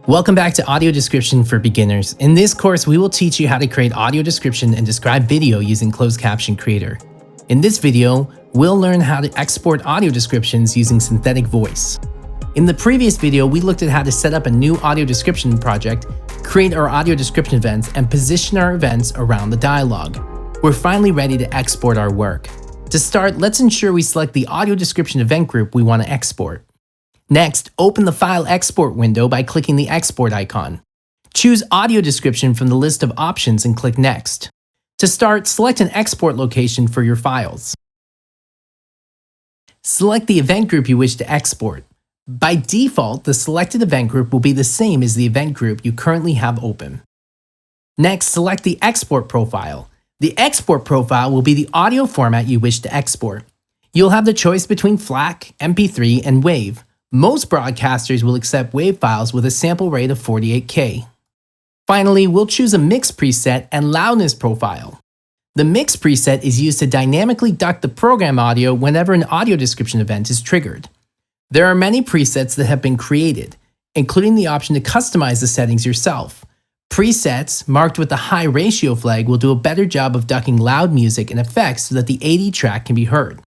Welcome back to Audio Description for Beginners. In this course, we will teach you how to create audio description and describe video using Closed Caption Creator. In this video, we'll learn how to export audio descriptions using synthetic voice. In the previous video, we looked at how to set up a new audio description project, create our audio description events, and position our events around the dialogue. We're finally ready to export our work. To start, let's ensure we select the audio description event group we want to export. Next, open the File Export window by clicking the Export icon. Choose Audio Description from the list of options and click Next. To start, select an export location for your files. Select the event group you wish to export. By default, the selected event group will be the same as the event group you currently have open. Next, select the export profile. The export profile will be the audio format you wish to export. You'll have the choice between FLAC, MP3, and WAV. Most broadcasters will accept WAV files with a sample rate of 48K. Finally, we'll choose a mix preset and loudness profile. The mix preset is used to dynamically duck the program audio whenever an audio description event is triggered. There are many presets that have been created, including the option to customize the settings yourself. Presets marked with the high ratio flag will do a better job of ducking loud music and effects so that the AD track can be heard.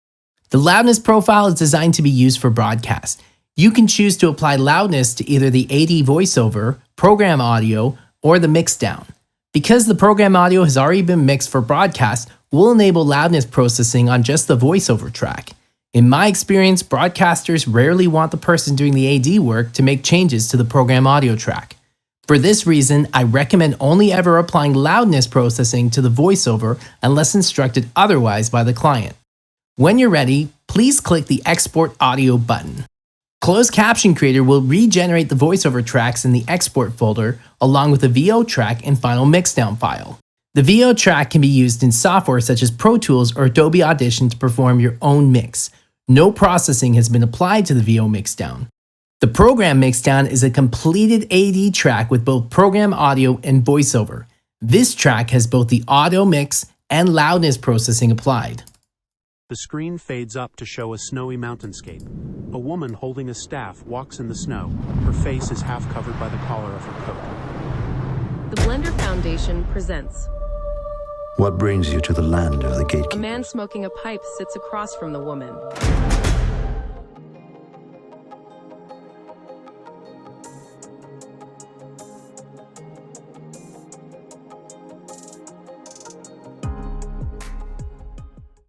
The loudness profile is designed to be used for broadcast. You can choose to apply loudness to either the AD voiceover, program audio, or the mixdown. Because the program audio has already been mixed for broadcast, we'll enable loudness processing on just the voiceover track. In my experience, broadcasters rarely want the person doing the AD work to make changes to the program audio track. For this reason, I recommend only ever applying loudness processing to the voiceover unless instructed otherwise by the client. When you're ready, please click the Export Audio button. Closed Caption Creator will regenerate the voiceover tracks in the export folder along with the VO track and final mixdown file. The VO track can be used in software such as Pro Tools or Adobe Audition to perform your own mix. No processing has been applied to the VO mixdown. The program mixdown is a completed AD track with both program audio and voiceover. This track has both the audio mix and loudness processing applied. The screen fades up to show a snowy mountainscape. A woman holding a staff walks in the snow. Her face is half covered by the collar of her coat. The Blender Foundation presents. What brings you to the land of the A gatekeepers? man smoking a pipe sits across from the woman.